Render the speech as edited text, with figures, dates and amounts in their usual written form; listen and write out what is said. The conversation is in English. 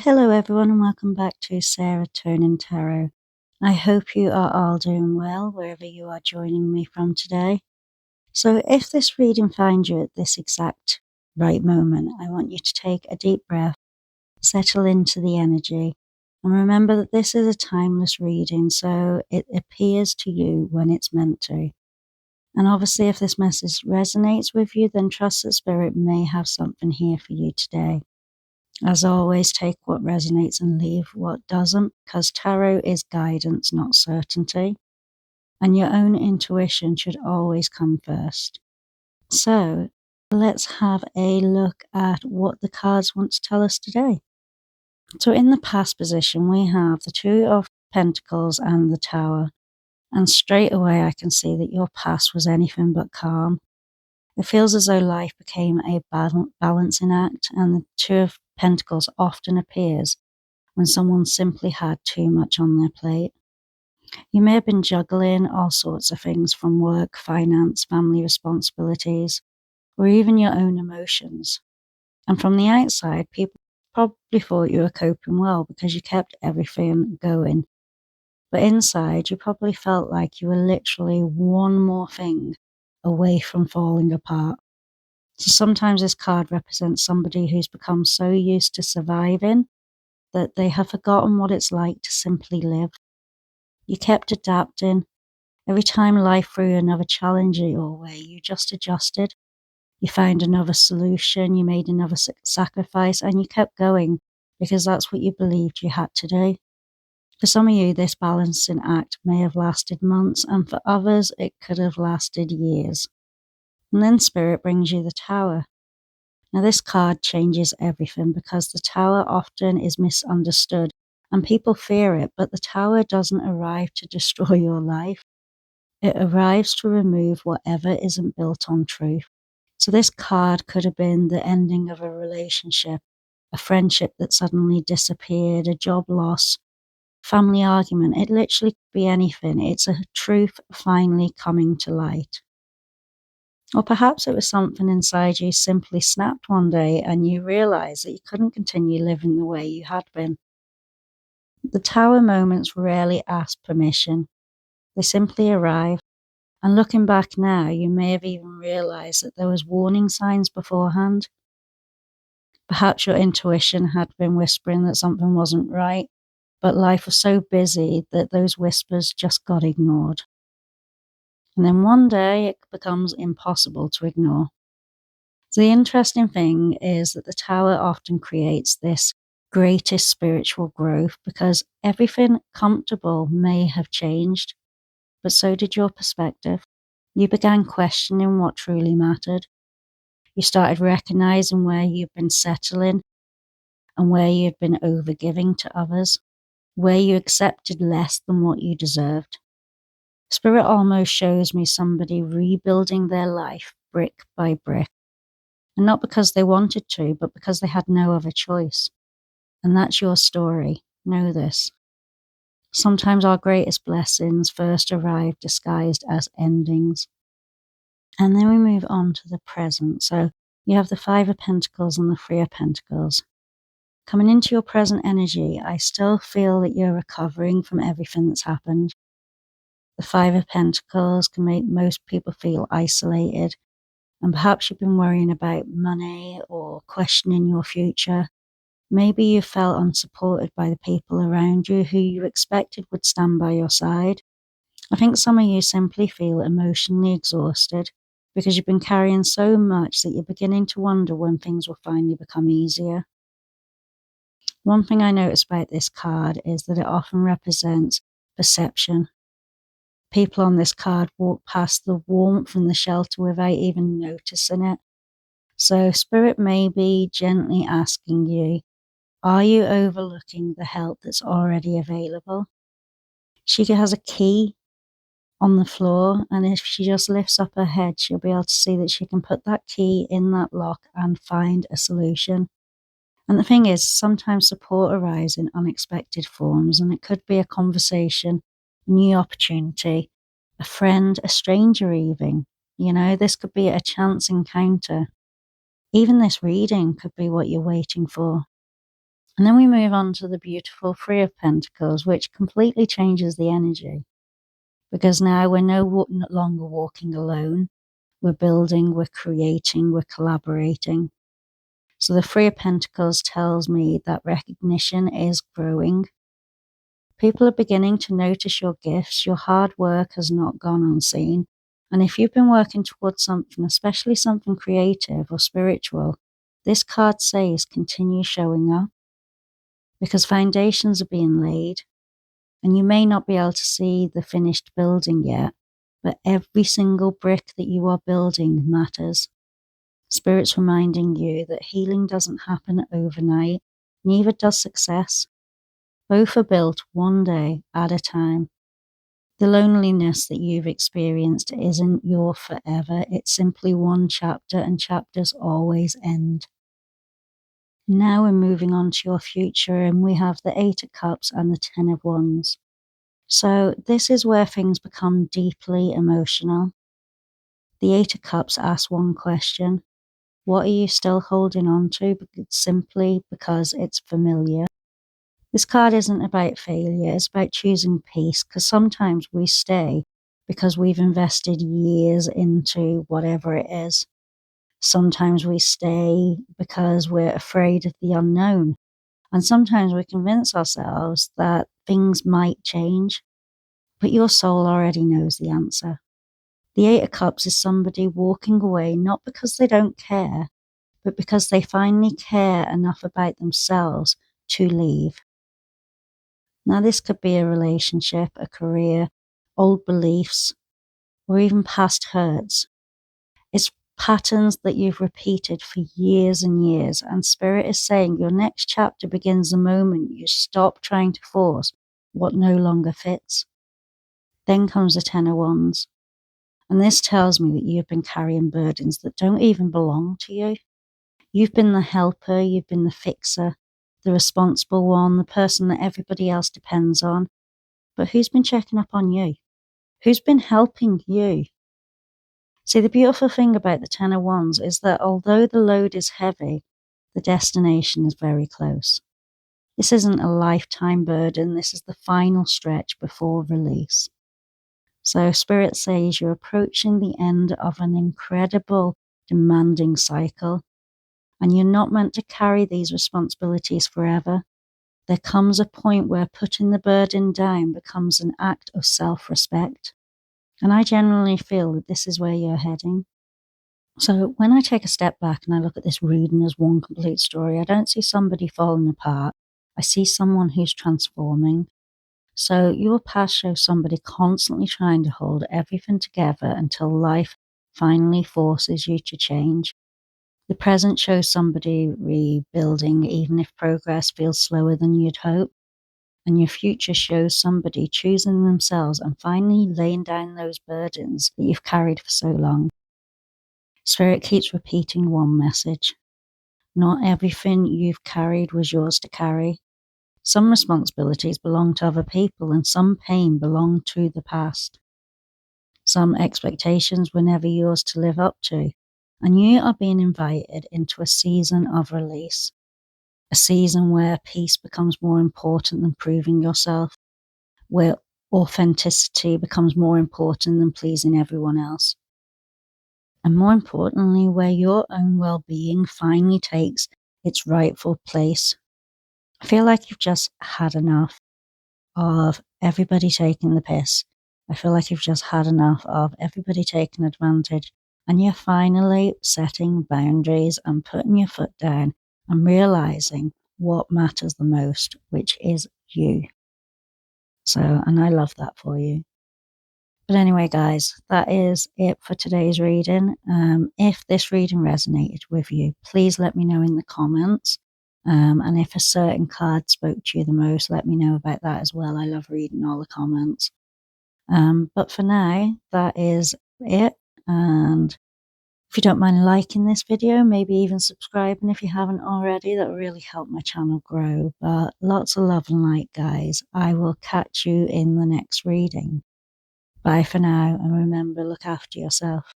Hello, everyone, and welcome back to Sarah-Tonin Tarot. I hope you are all doing well wherever you are joining me from today. So, if this reading finds you at this exact right moment, I want you to take a deep breath, settle into the energy, and remember that this is a timeless reading, so it appears to you when it's meant to. And obviously, if this message resonates with you, then trust that Spirit may have something here for you today. As always, take what resonates and leave what doesn't, because tarot is guidance, not certainty. And your own intuition should always come first. So, let's have a look at what the cards want to tell us today. So, in the past position, we have the Two of Pentacles and the Tower. And straight away, I can see that your past was anything but calm. It feels as though life became a balancing act, and the Two of Pentacles often appears when someone simply had too much on their plate. You may have been juggling all sorts of things from work, finance, family responsibilities, or even your own emotions. And from the outside, people probably thought you were coping well because you kept everything going. But inside, you probably felt like you were literally one more thing away from falling apart. So sometimes this card represents somebody who's become so used to surviving that they have forgotten what it's like to simply live. You kept adapting. Every time life threw another challenge your way, you just adjusted. You found another solution, you made another sacrifice, and you kept going because that's what you believed you had to do. For some of you, this balancing act may have lasted months, and for others, it could have lasted years. And then Spirit brings you the Tower. Now, this card changes everything because the Tower often is misunderstood and people fear it, but the Tower doesn't arrive to destroy your life. It arrives to remove whatever isn't built on truth. So this card could have been the ending of a relationship, a friendship that suddenly disappeared, a job loss, family argument. It literally could be anything. It's a truth finally coming to light. Or perhaps it was something inside you simply snapped one day and you realized that you couldn't continue living the way you had been. The Tower moments rarely ask permission. They simply arrive. And looking back now, you may have even realized that there was warning signs beforehand. Perhaps your intuition had been whispering that something wasn't right, but life was so busy that those whispers just got ignored. And then one day it becomes impossible to ignore. So the interesting thing is that the Tower often creates this greatest spiritual growth because everything comfortable may have changed, but so did your perspective. You began questioning what truly mattered. You started recognizing where you've been settling and where you've been overgiving to others, where you accepted less than what you deserved. Spirit almost shows me somebody rebuilding their life brick by brick. And not because they wanted to, but because they had no other choice. And that's your story. Know this. Sometimes our greatest blessings first arrive disguised as endings. And then we move on to the present. So you have the Five of Pentacles and the Three of Pentacles. Coming into your present energy, I still feel that you're recovering from everything that's happened. The Five of Pentacles can make most people feel isolated. And perhaps you've been worrying about money or questioning your future. Maybe you felt unsupported by the people around you who you expected would stand by your side. I think some of you simply feel emotionally exhausted because you've been carrying so much that you're beginning to wonder when things will finally become easier. One thing I notice about this card is that it often represents perception. People on this card walk past the warmth and the shelter without even noticing it. So Spirit may be gently asking you, are you overlooking the help that's already available? She has a key on the floor, and if she just lifts up her head, she'll be able to see that she can put that key in that lock and find a solution. And the thing is, sometimes support arrives in unexpected forms, and it could be a conversation, a new opportunity, a friend, a stranger even. This could be a chance encounter. Even this reading could be what you're waiting for. And then we move on to the beautiful Three of Pentacles, which completely changes the energy. Because now we're no longer walking alone. We're building, we're creating, we're collaborating. So the Three of Pentacles tells me that recognition is growing. People are beginning to notice your gifts. Your hard work has not gone unseen. And if you've been working towards something, especially something creative or spiritual, this card says continue showing up, because foundations are being laid. And you may not be able to see the finished building yet, but every single brick that you are building matters. Spirit's reminding you that healing doesn't happen overnight, neither does success. Both are built one day at a time. The loneliness that you've experienced isn't your forever. It's simply one chapter, and chapters always end. Now we're moving on to your future, and we have the Eight of Cups and the Ten of Wands. So this is where things become deeply emotional. The Eight of Cups asks one question: what are you still holding on to simply because it's familiar? This card isn't about failure, it's about choosing peace, because sometimes we stay because we've invested years into whatever it is. Sometimes we stay because we're afraid of the unknown. And sometimes we convince ourselves that things might change, but your soul already knows the answer. The Eight of Cups is somebody walking away not because they don't care, but because they finally care enough about themselves to leave. Now, this could be a relationship, a career, old beliefs, or even past hurts. It's patterns that you've repeated for years and years, and Spirit is saying your next chapter begins the moment you stop trying to force what no longer fits. Then comes the Ten of Wands, and this tells me that you've been carrying burdens that don't even belong to you. You've been the helper, you've been the fixer, the responsible one, the person that everybody else depends on. But who's been checking up on you? Who's been helping you? See, the beautiful thing about the Ten of Wands is that although the load is heavy, the destination is very close. This isn't a lifetime burden. This is the final stretch before release. So Spirit says you're approaching the end of an incredible, demanding cycle, and you're not meant to carry these responsibilities forever. There comes a point where putting the burden down becomes an act of self-respect. And I generally feel that this is where you're heading. So when I take a step back and I look at this reading as one complete story, I don't see somebody falling apart. I see someone who's transforming. So your past shows somebody constantly trying to hold everything together until life finally forces you to change. The present shows somebody rebuilding, even if progress feels slower than you'd hope. And your future shows somebody choosing themselves and finally laying down those burdens that you've carried for so long. Spirit keeps repeating one message. Not everything you've carried was yours to carry. Some responsibilities belong to other people, and some pain belonged to the past. Some expectations were never yours to live up to, and you are being invited into a season of release. A season where peace becomes more important than proving yourself, where authenticity becomes more important than pleasing everyone else. And more importantly, where your own well-being finally takes its rightful place. I feel like you've just had enough of everybody taking the piss. I feel like you've just had enough of everybody taking advantage, and you're finally setting boundaries and putting your foot down and realizing what matters the most, which is you. So, and I love that for you. But anyway, guys, that is it for today's reading. If this reading resonated with you, please let me know in the comments. And if a certain card spoke to you the most, let me know about that as well. I love reading all the comments. But for now, that is it. And if you don't mind liking this video, maybe even subscribing if you haven't already, that would really help my channel grow. But lots of love and light, guys. I will catch you in the next reading. Bye for now, and remember, look after yourself.